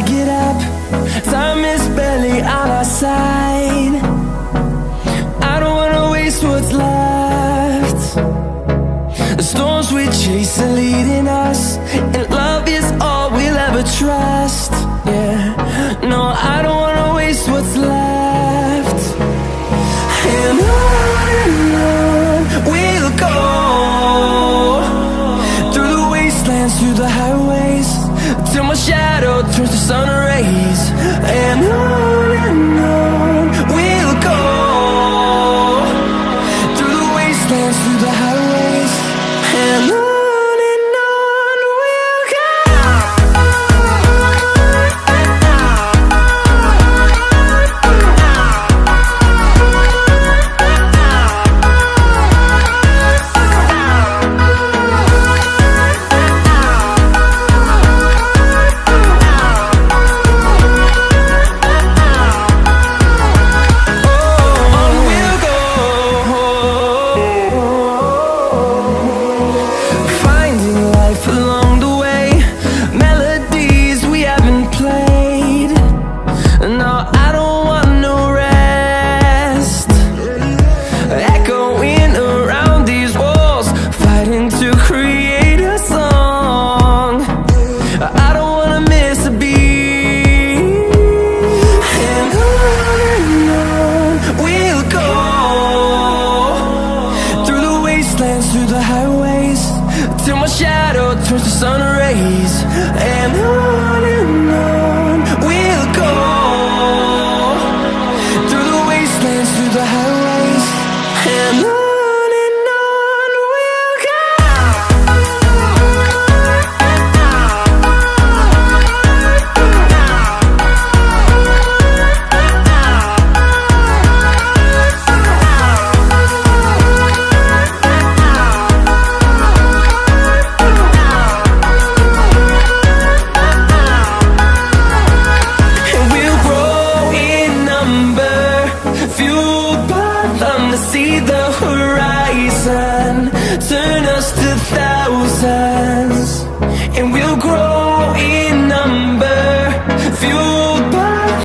get up, time is barely on our side. I don't wanna waste what's left. The storms we chase are leading us, and love is all we'll ever trust. Yeah, no, I don't wanna waste what's left. And on we'll go, through the wastelands, through the highways, till my shadow turns to sun